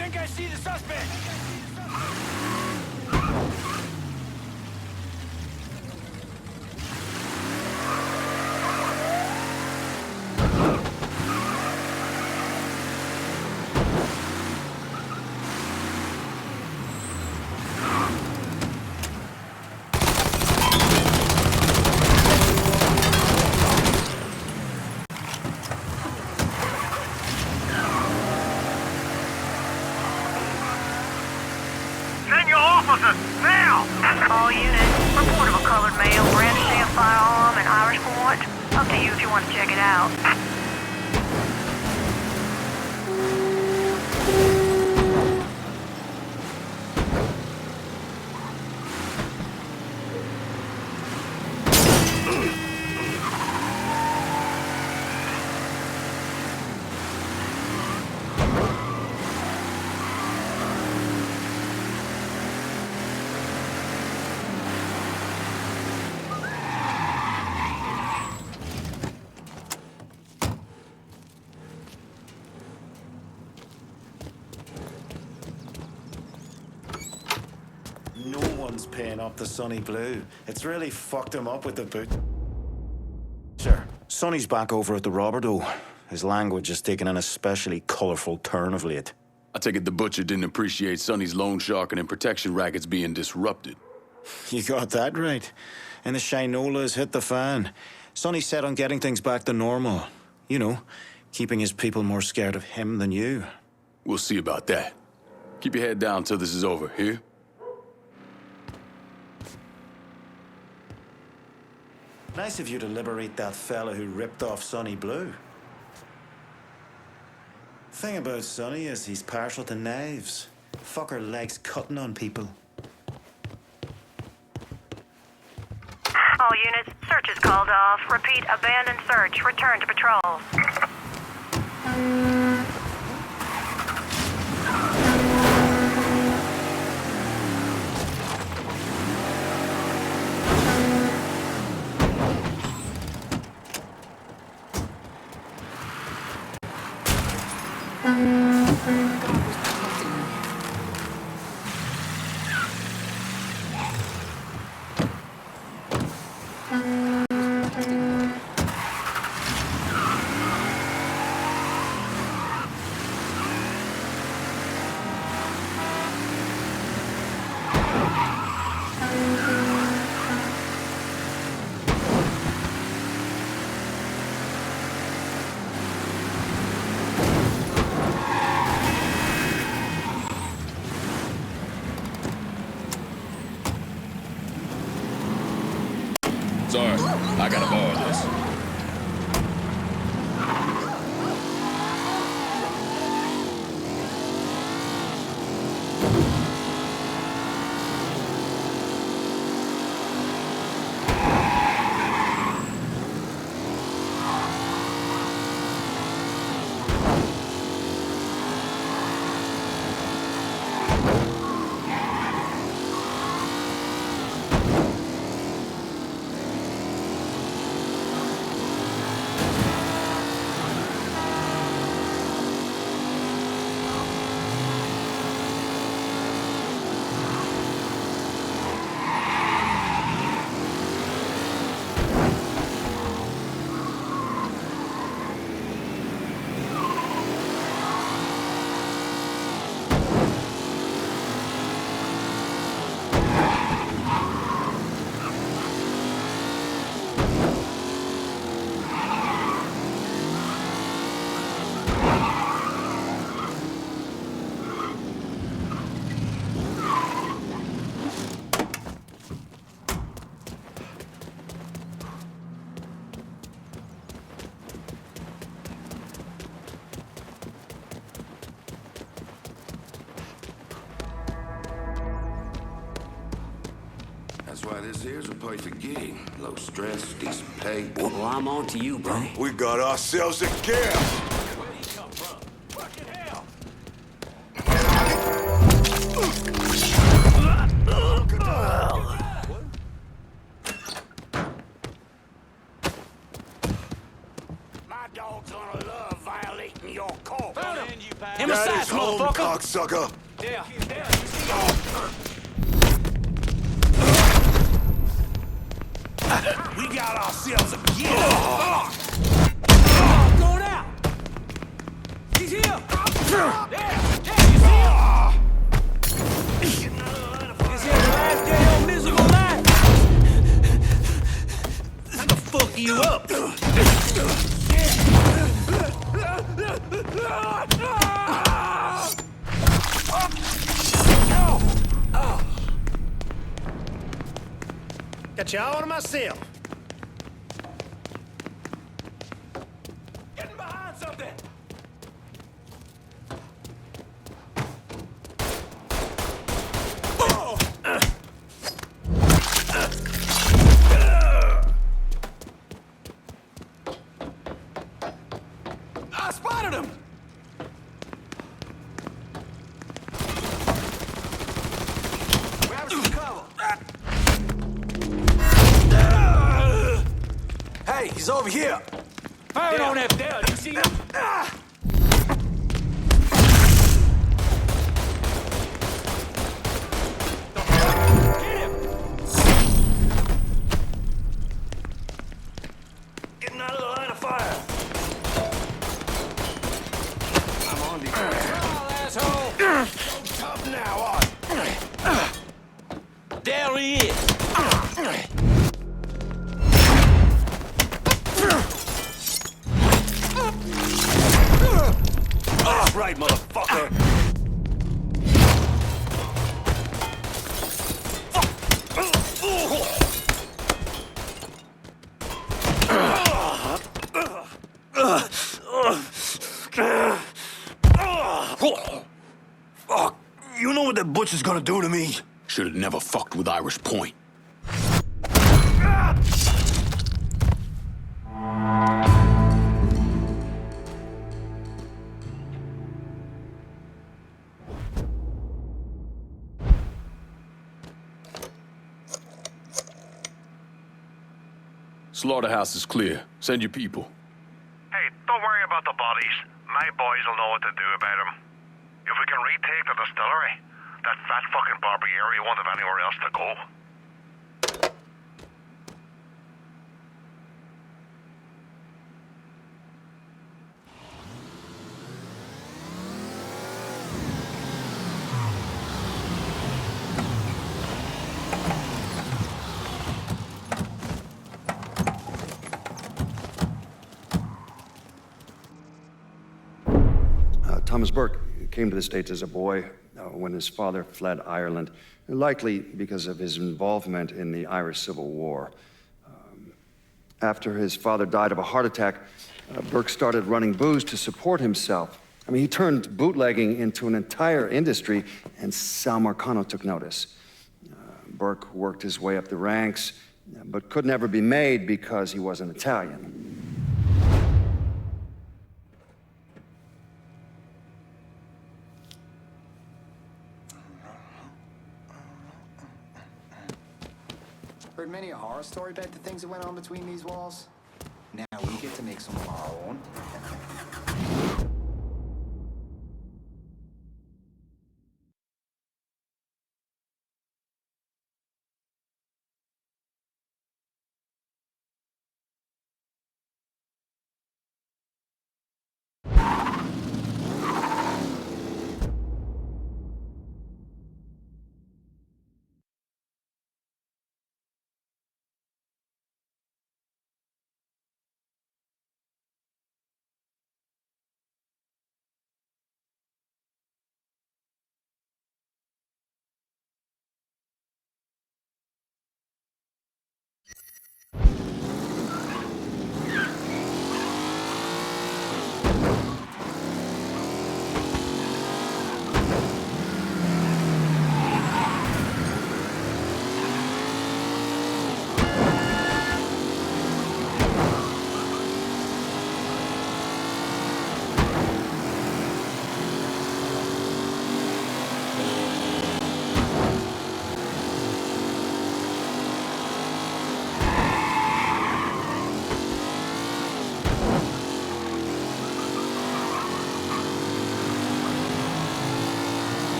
think I see the suspect! All units, report of a colored male brandishing a firearm in Irish Point. Up to you if you want to check it out. No one's paying up the Sonny Blue. It's really fucked him up with the boot. Sure. Sonny's back over at the Bordeaux. His language has taken an especially colourful turn of late. I take it the butcher didn't appreciate Sonny's loan sharking and protection rackets being disrupted. You got that right. And the Shinola hit the fan. Sonny's set on getting things back to normal. You know, keeping his people more scared of him than you. We'll see about that. Keep your head down till this is over, here? Nice of you to liberate that fella who ripped off Sonny Blue. Thing about Sonny is he's partial to knives. Fucker likes cutting on people. All units, search is called off. Repeat, abandoned search. Return to patrol. Sorry, I gotta borrow this. That's why this here's a perfect gig. Low stress, decent pay. Well, I'm on to you, bro. We got ourselves a gift. Where did he come from? Fucking hell! My dog's gonna love violating your call. Found him! the sights, motherfucker! cocksucker! There. We got ourselves a kid. Going out. He's here. There, you see him? Is here the last day of miserable life? Time to fuck you up. Got you all to myself. Getting behind something. I spotted him. Grab some cover. Hey, he's over here. Fire on that down. You see him? Get him! Getting out of the line of fire. I'm on the asshole. So tough now, there he is. That's right, motherfucker. Fuck. You know what that butcher's gonna do to me? Should have never fucked with Irish Point. Slaughterhouse is clear. Send your people. Hey, don't worry about the bodies. My boys will know what to do about them. If we can retake the distillery, that fat fucking barbieri won't have anywhere else to go. Thomas Burke came to the States as a boy when his father fled Ireland, likely because of his involvement in the Irish Civil War. After his father died of a heart attack, Burke started running booze to support himself. I mean, he turned bootlegging into an entire industry, and Sal Marcano took notice. Burke worked his way up the ranks, but could never be made because he wasn't Italian. Heard many a horror story about the things that went on between these walls. Now we get to make some of our own.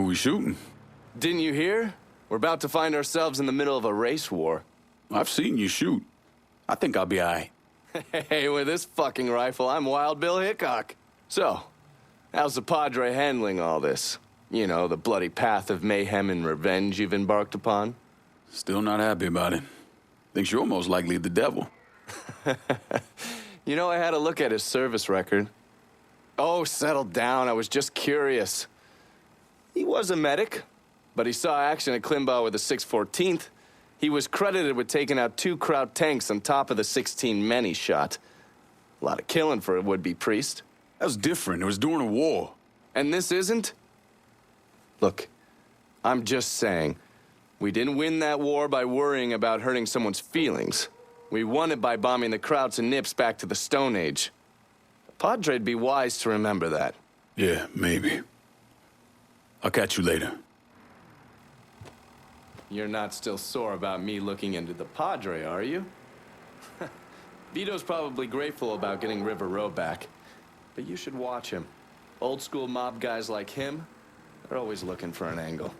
we shooting? Didn't you hear? We're about to find ourselves in the middle of a race war. I've seen you shoot. I think I'll be all right. Hey, with this fucking rifle, I'm Wild Bill Hickok. So, how's the Padre handling all this? You know, the bloody path of mayhem and revenge you've embarked upon? Still not happy about it. Thinks you're almost likely the devil. You know, I had a look at his service record. Oh, settle down. I was just curious. He was a medic, but he saw action at Klimbaugh with the 614th. He was credited with taking out 2 Kraut tanks on top of the 16 men he shot. A lot of killing for a would-be priest. That was different. It was during a war. And this isn't? Look, I'm just saying, we didn't win that war by worrying about hurting someone's feelings. We won it by bombing the Krauts and Nips back to the Stone Age. Padre'd be wise to remember that. Yeah, maybe. I'll catch you later. You're not still sore about me looking into the Padre, are you? Vito's probably grateful about getting River Row back. But you should watch him. Old school mob guys like him, they're always looking for an angle.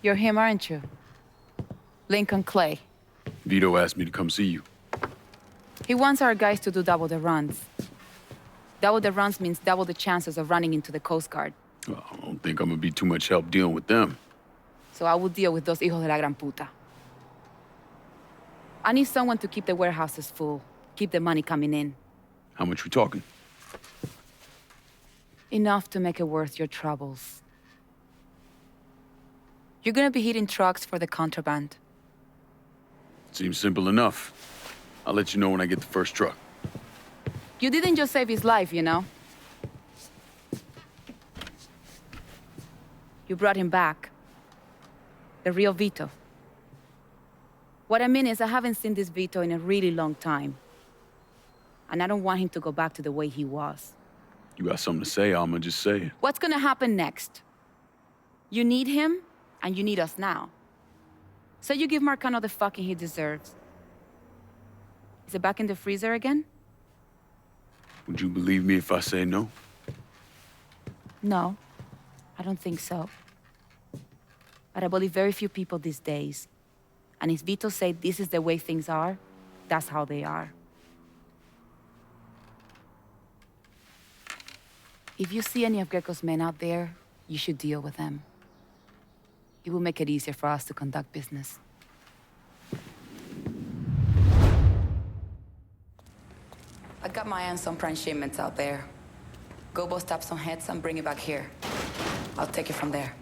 You're him, aren't you? Lincoln Clay. Vito asked me to come see you. He wants our guys to do double the runs. Double the runs means double the chances of running into the Coast Guard. Well, I don't think I'm gonna be too much help dealing with them. So I will deal with those hijos de la gran puta. I need someone to keep the warehouses full, keep the money coming in. How much we talking? Enough to make it worth your troubles. You're gonna be hitting trucks for the contraband. Seems simple enough. I'll let you know when I get the first truck. You didn't just save his life, you know? You brought him back. The real Vito. What I mean is I haven't seen this Vito in a really long time. And I don't want him to go back to the way he was. You got something to say, I'ma just say it. What's gonna happen next? You need him, and you need us now. So you give Marcano the fucking he deserves. Is it back in the freezer again? Would you believe me if I say no? No, I don't think so. But I believe very few people these days. And if Vito said this is the way things are, that's how they are. If you see any of Greco's men out there, you should deal with them. It will make it easier for us to conduct business. I got my eye on some prime shipments out there. Go bust up some heads and bring it back here. I'll take it from there.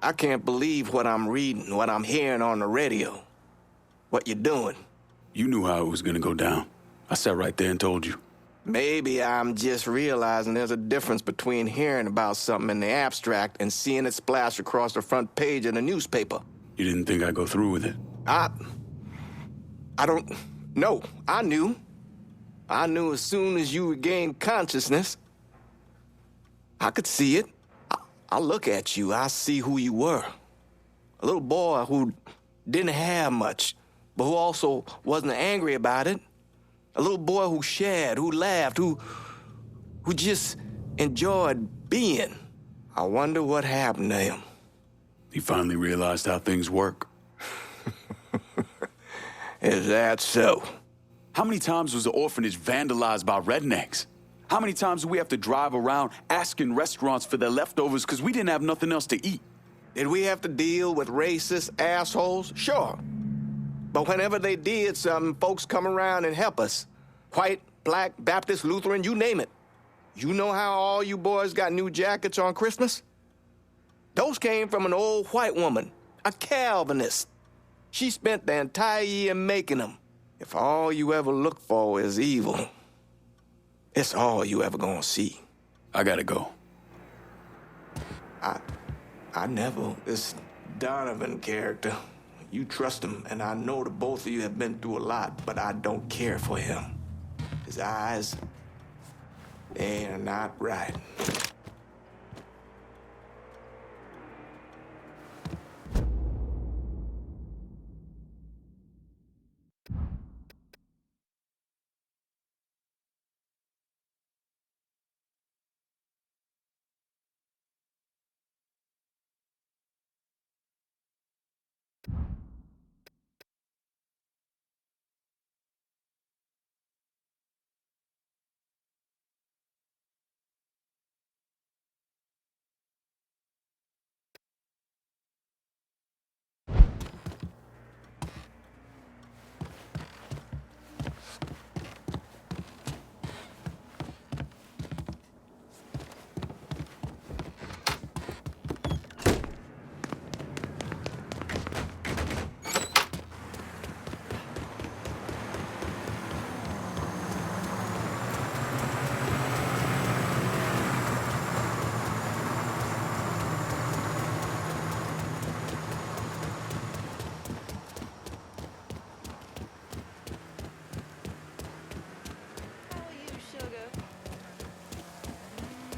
I can't believe what I'm reading, what I'm hearing on the radio. What you doing? You knew how it was gonna go down. I sat right there and told you. Maybe I'm just realizing there's a difference between hearing about something in the abstract and seeing it splash across the front page of the newspaper. You didn't think I'd go through with it? I don't know. I knew. I knew as soon as you regained consciousness. I could see it. I look at you, I see who you were. A little boy who didn't have much, but who also wasn't angry about it. A little boy who shared, who laughed, who just enjoyed being. I wonder what happened to him. He finally realized how things work. Is that so? How many times was the orphanage vandalized by rednecks? How many times do we have to drive around asking restaurants for their leftovers because we didn't have nothing else to eat? Did we have to deal with racist assholes? Sure. But whenever they did something, folks come around and help us. White, black, Baptist, Lutheran, you name it. You know how all you boys got new jackets on Christmas? Those came from an old white woman, a Calvinist. She spent the entire year making them. If all you ever look for is evil, it's all you ever gonna see. I gotta go. I never. This Donovan character, you trust him, and I know the both of you have been through a lot, but I don't care for him. His eyes, they're not right.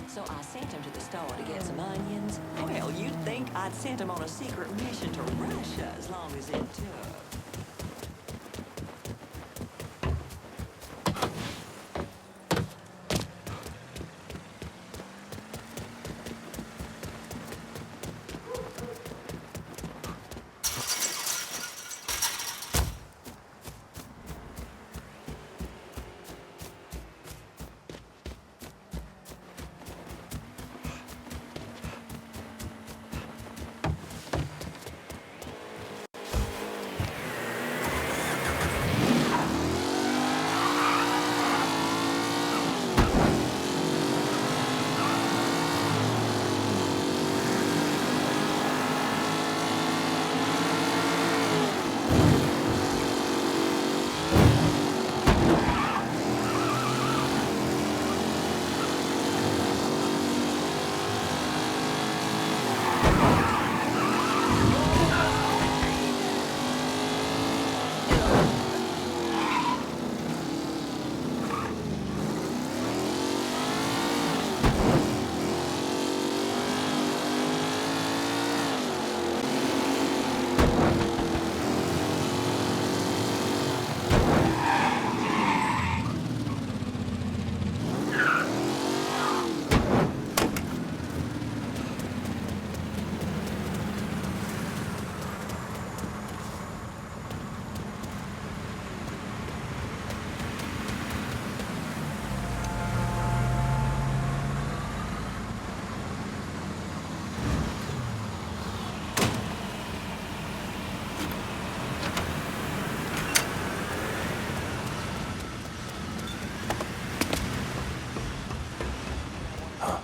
So I sent him to the store to get some onions. Well, you'd think I'd sent him on a secret mission to Russia as long as it took.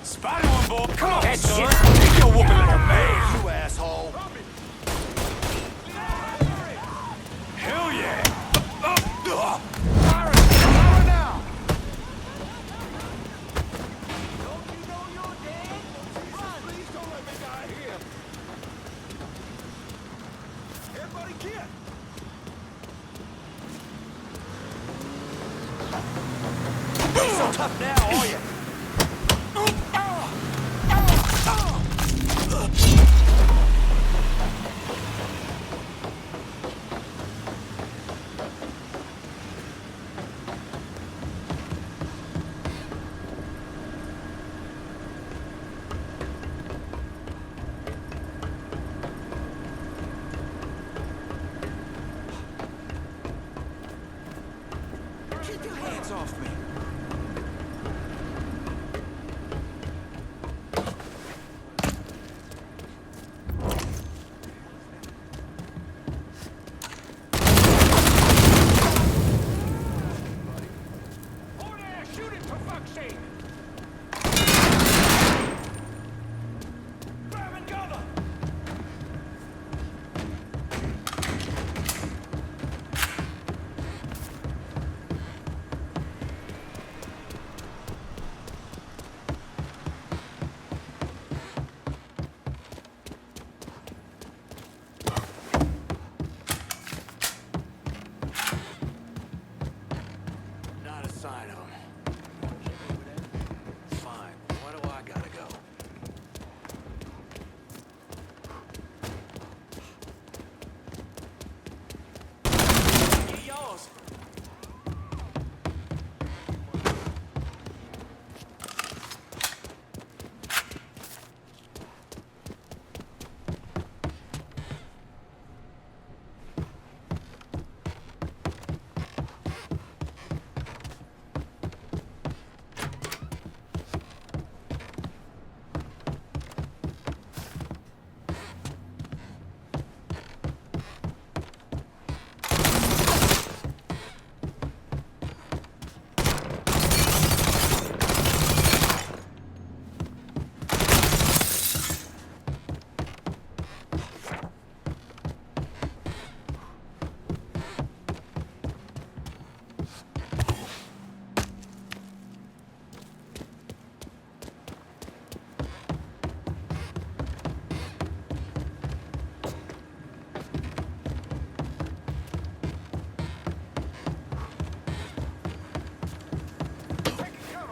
Spider one, boy. Come on, That son. shit. Take your whooping like a man, You asshole. Hell yeah. Fire now. Don't you know you're dead? Run. Please don't let me die here. Everybody get. So tough now, are you?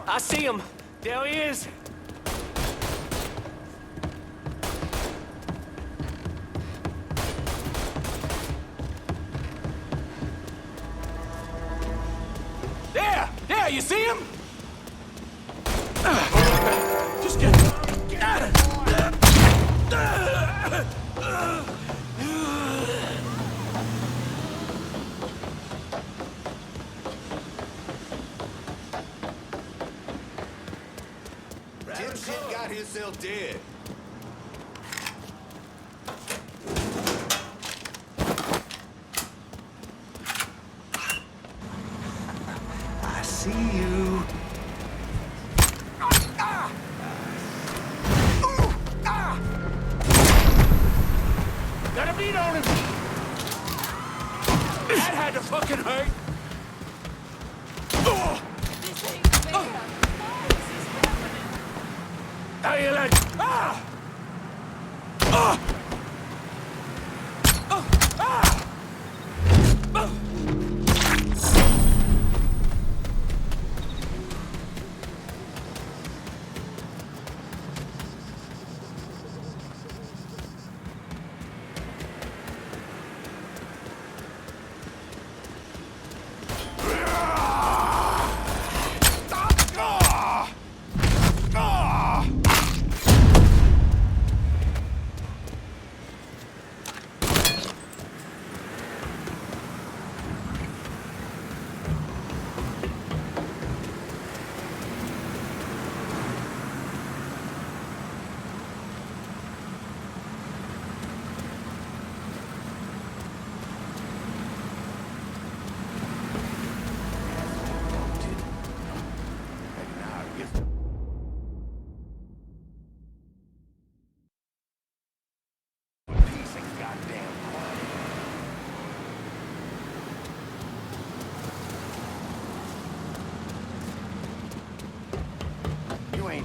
I see him. There he is. There, you see him? Just get... Dipshit got himself dead. I see you. Got a beat on him. That had to fucking hurt. How you like?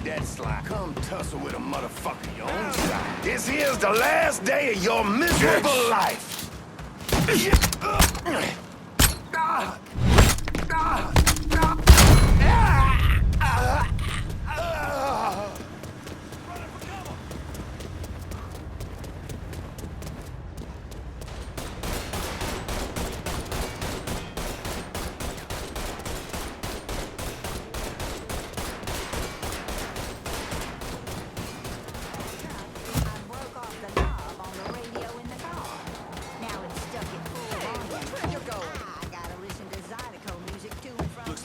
That slime. Come tussle with a motherfucker your own side. This here's the last day of your miserable life.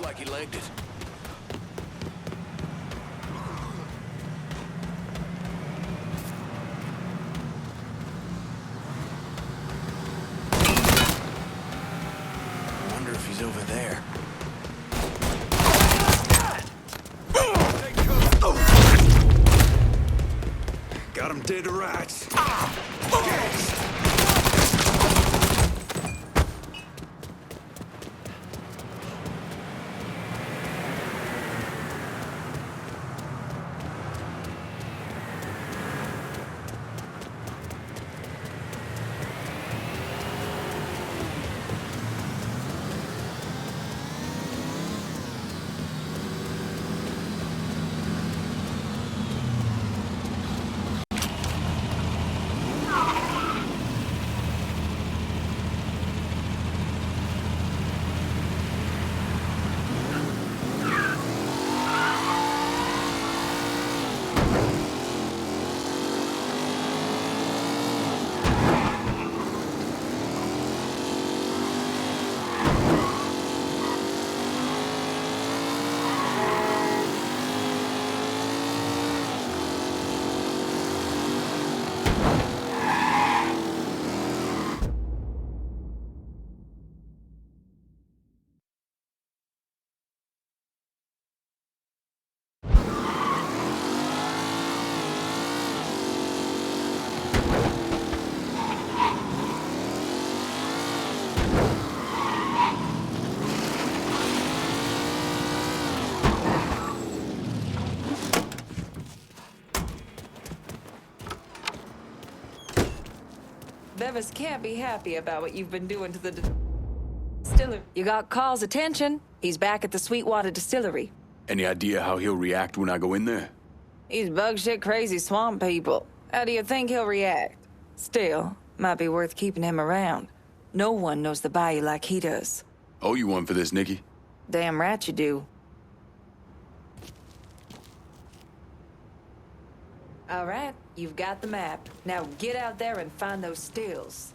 Like he legged it. I wonder if he's over there. Got him dead to rights. Bevers can't be happy about what you've been doing to the distillery. You got Carl's attention. He's back at the Sweetwater Distillery. Any idea how he'll react when I go in there? He's bug shit crazy swamp people. How do you think he'll react? Still, might be worth keeping him around. No one knows the bayou like he does. Owe you one for this, Nikki. Damn right you do. All right, you've got the map. Now get out there and find those stills.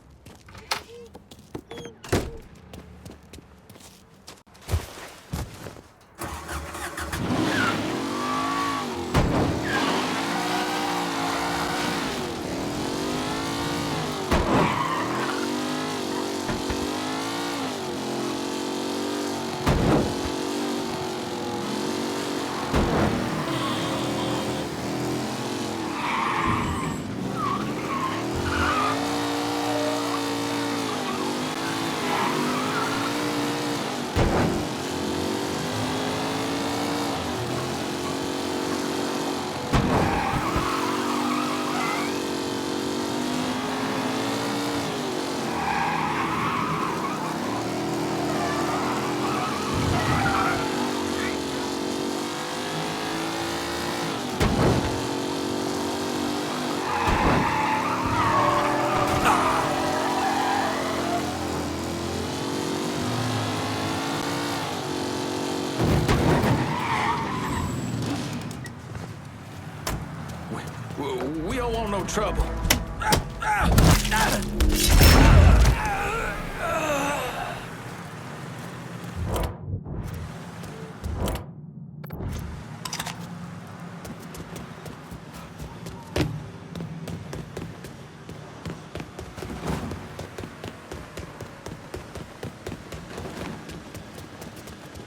We don't want no trouble.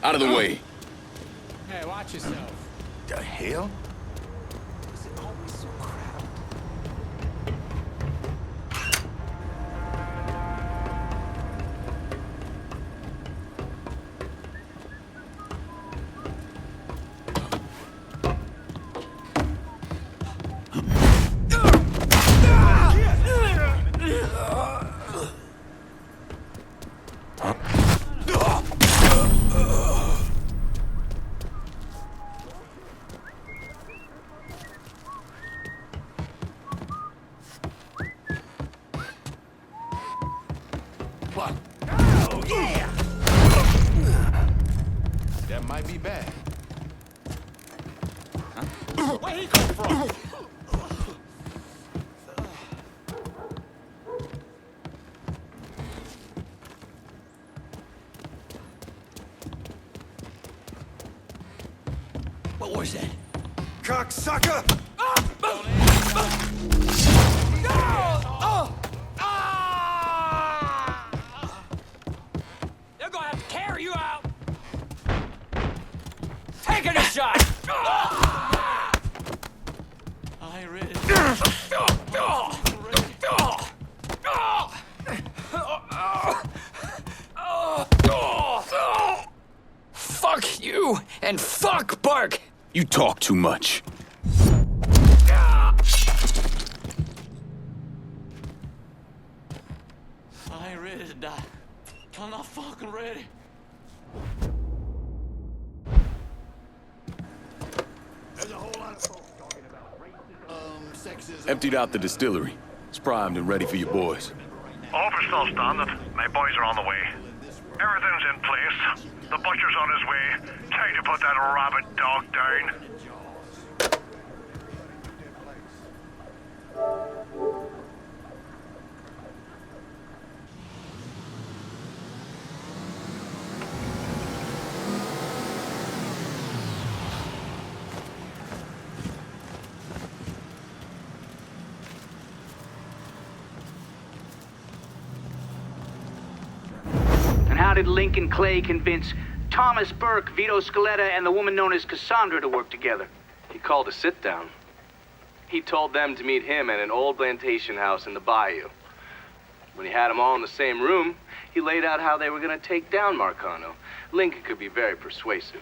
Out of the way. Hey, watch yourself. The hell? What? Oh, yeah! That might be bad. Huh? Where he come from? What was that? Cocksucker! They're gonna have to carry you out. Taking a shot. I read. Fuck you and fuck Burke. You talk too much. I ain't ready to die. I'm not fucking ready. There's a whole lot of folks talking about racism, sexism. Emptied out the distillery. It's primed and ready for your boys. Offer's still standing. My boys are on the way. Everything's in place. The butcher's on his way. Time to put that rabid dog down. And how did Lincoln Clay convince Thomas Burke, Vito Scaletta, and the woman known as Cassandra to work together? He called a sit-down. He told them to meet him at an old plantation house in the bayou. When he had them all in the same room, he laid out how they were going to take down Marcano. Lincoln could be very persuasive.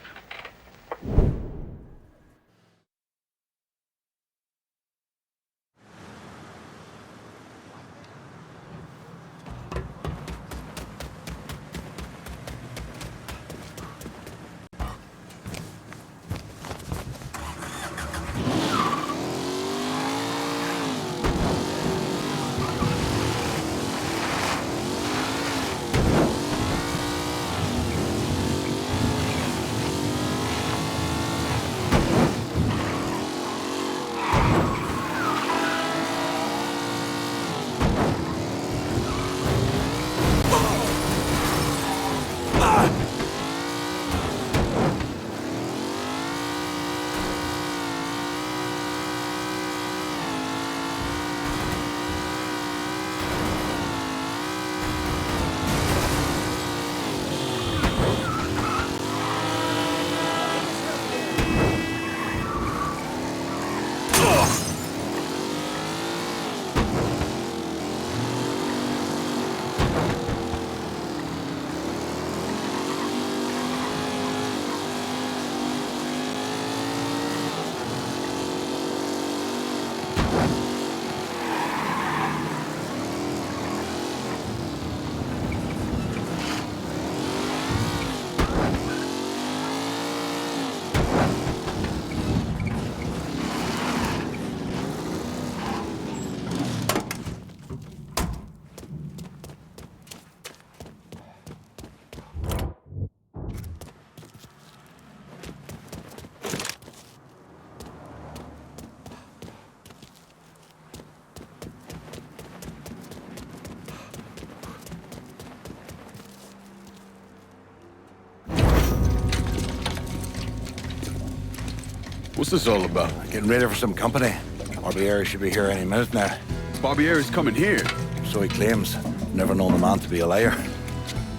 What's this all about? Getting ready for some company. Barbieri should be here any minute now. Barbieri's coming here. So he claims. Never known the man to be a liar.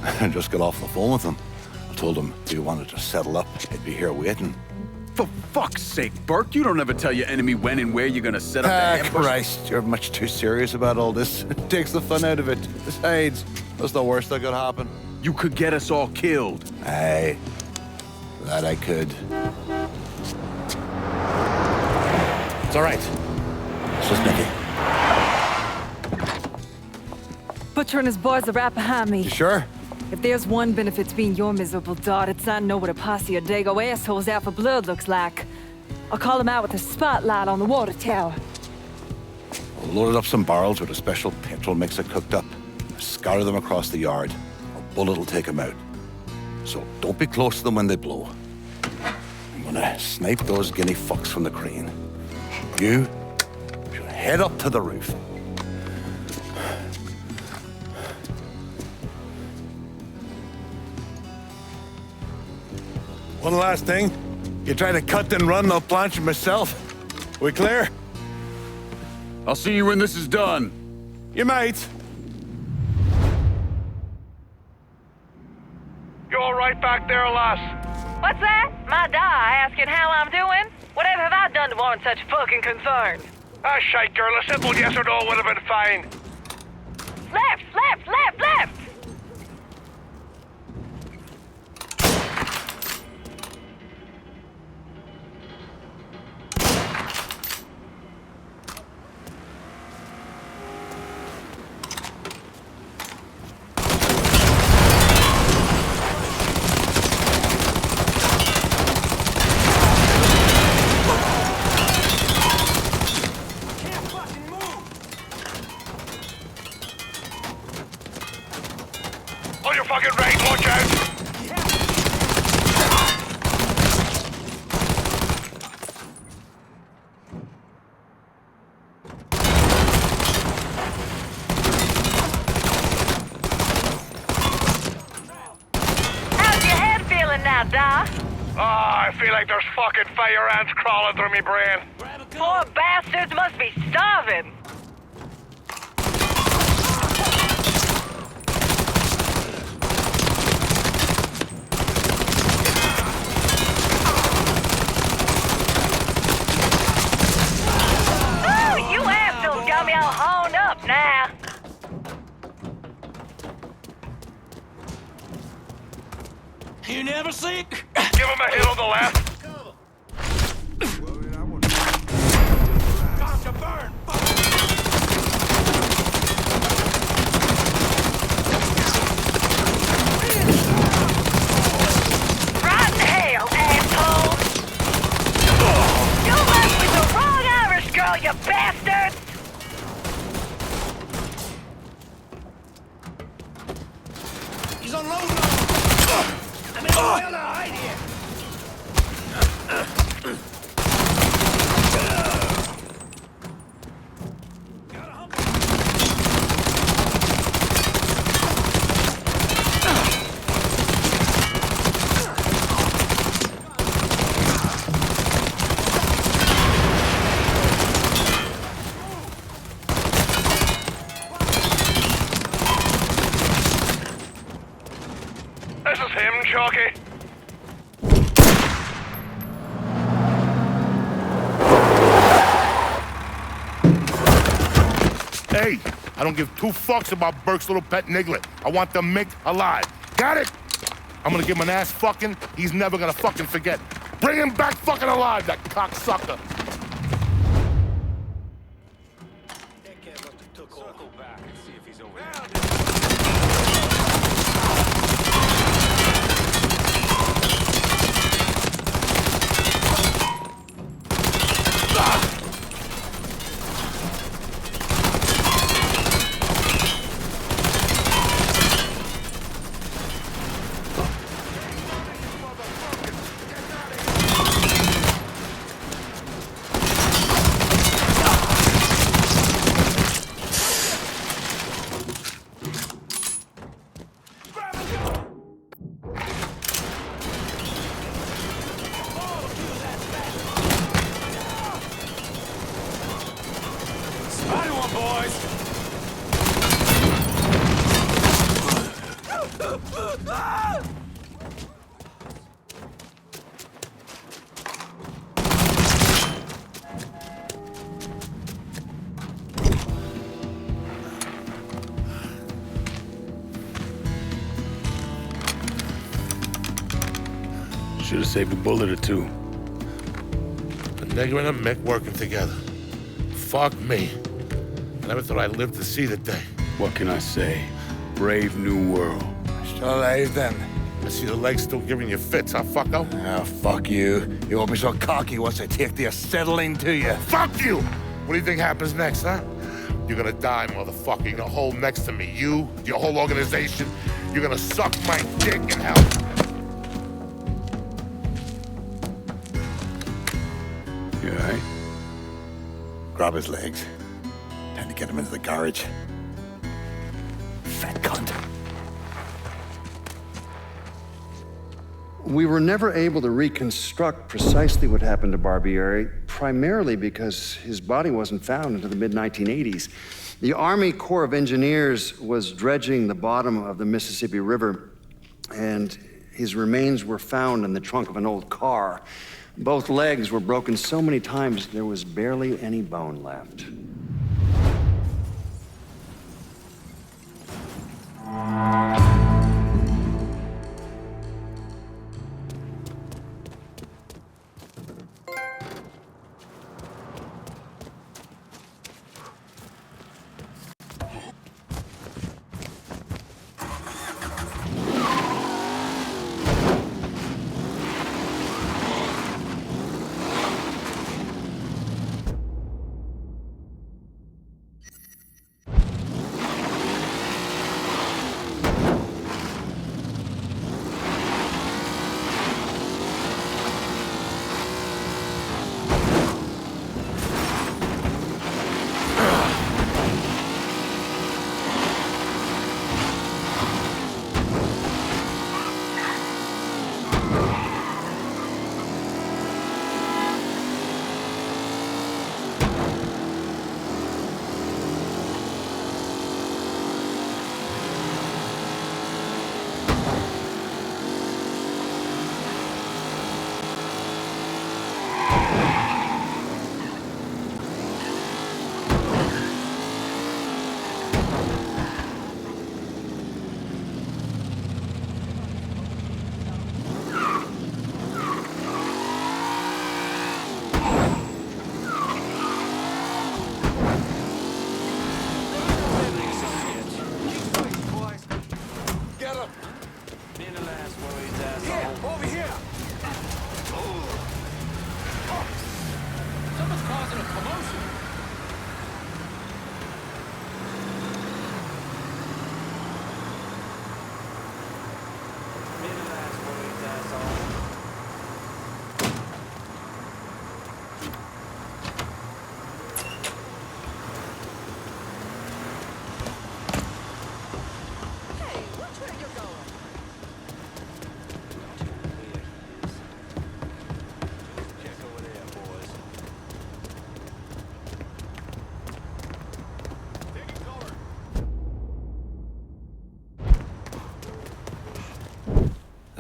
I just got off the phone with him. I told him if he wanted to settle up, he'd be here waiting. For fuck's sake, Burke, you don't ever tell your enemy when and where you're gonna set up the ambush. Christ, you're much too serious about all this. It takes the fun out of it. Besides, that's the worst that could happen. You could get us all killed. Aye, that I could. It's all right. It's just Nicky. Butcher and his boys are right behind me. You sure? If there's one benefit to being your miserable dot, it's I know what a posse of Dago assholes out for blood looks like. I'll call them out with a spotlight on the water tower. We'll load up some barrels with a special petrol mixer cooked up. Scatter them across the yard. A bullet will take them out. So don't be close to them when they blow. I'm gonna snipe those guinea fucks from the crane. You should head up to the roof. One last thing. You try to cut and run, I'll planch it myself. We clear? I'll see you when this is done. You might. You all right back there, lass? What's that? My die asking how I'm doing? Whatever have I done to warrant such fucking concern? Ah, shite, girl. A simple yes or no would have been fine. Left, left, left, left! On your fucking right, watch out! How's your head feeling now, Da? Ah, I feel like there's fucking fire ants crawling through me brain. Poor bastards must be starving. Oh, you assholes got me all horned up now. You never see? Give him a hit on the left. Time to burn! Right in hell, asshole! You left with the wrong Irish girl, you bastard! He's unloading on I mean, where the hide here? This is him, Chalky. Hey, I don't give two fucks about Burke's little pet Niglet. I want the Mick alive. Got it? I'm gonna give him an ass fucking he's never gonna fucking forget. Bring him back fucking alive, that cocksucker. Circle back and see if he's over Should have saved a bullet or two. A nigger and a Mick working together. Fuck me. I never thought I'd live to see the day. What can I say? Brave new world. Still alive then? I see the legs still giving you fits, huh, fucko? Ah, fuck you. You won't be so cocky once I take the acetylene to you. Fuck you! What do you think happens next, huh? You're gonna die, motherfucker. You're gonna hold next to me. You, your whole organization, you're gonna suck my dick in hell. You all right? Grab his legs. Time to get him into the garage. Fat cunt. We were never able to reconstruct precisely what happened to Barbieri, primarily because his body wasn't found until the mid-1980s. The Army Corps of Engineers was dredging the bottom of the Mississippi River, and his remains were found in the trunk of an old car. Both legs were broken so many times, there was barely any bone left.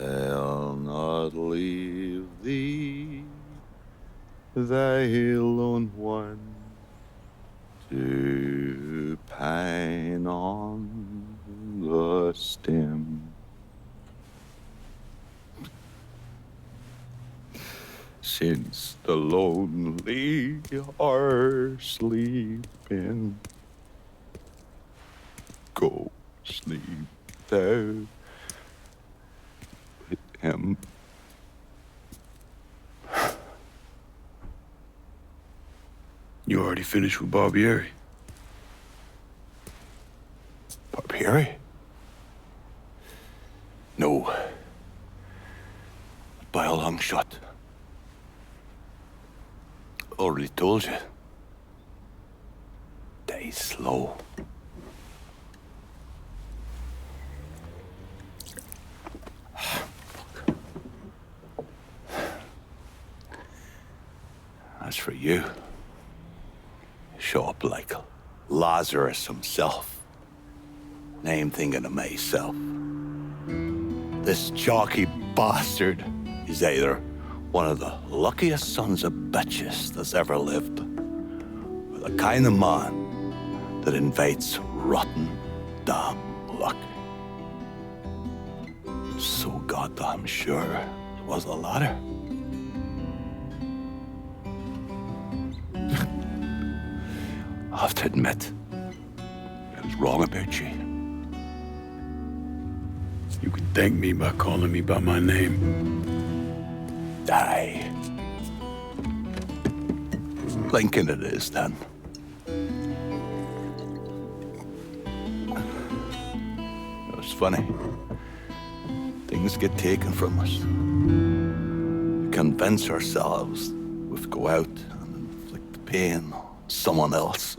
I'll not leave thee, thy lone one, to pine on the stem. Since the lonely are sleeping, go sleep thou with him. You already finished with Barbieri? Barbieri? No. By a long shot. Already told you. Die slow. As for you, show up like Lazarus himself. Name thinking of myself. This jockey bastard is either one of the luckiest sons of bitches that's ever lived, or the kind of man that invites rotten damn luck. So goddamn sure it was the latter. I have to admit, I was wrong about you. You can thank me by calling me by my name. Aye. Lincoln it is, then. It's funny. Things get taken from us. We convince ourselves we've go out and inflict the pain on someone else.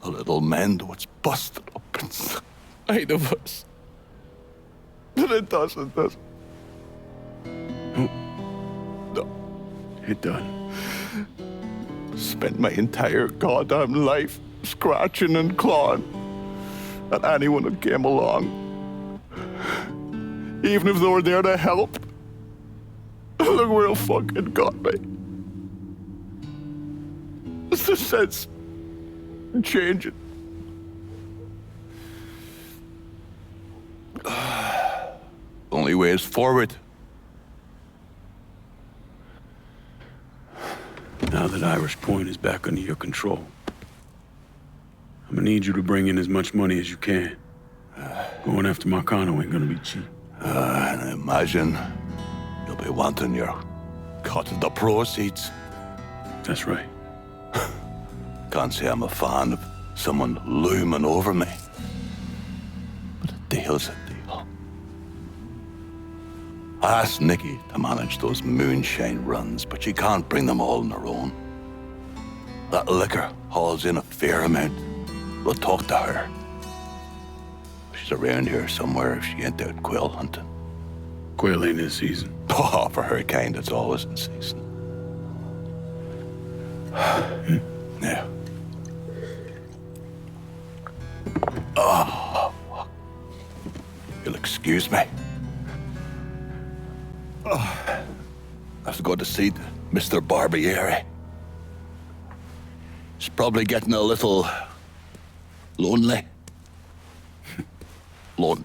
A little mend what's busted up inside of us. But it doesn't, does it? No. It doesn't. Spent my entire goddamn life scratching and clawing at anyone that came along. Even if they were there to help. Look where it fucking got me. It's the sense changing. Only way is forward. Now that Irish Point is back under your control, I'm gonna need you to bring in as much money as you can. Going after Marcano ain't gonna be cheap. And I imagine you'll be wanting your cut of the proceeds. That's right. Can't say I'm a fan of someone looming over me. But a deal's a deal. I asked Nikki to manage those moonshine runs, but she can't bring them all on her own. That liquor hauls in a fair amount. We'll talk to her. She's around here somewhere if she ain't out quail hunting. Quail ain't in season. Oh, for her kind, it's always in season. Now. Oh, you'll excuse me. Oh, I have to go to see Mr. Barbieri. He's probably getting a little lonely. Lonely.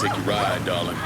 take your ride, darling.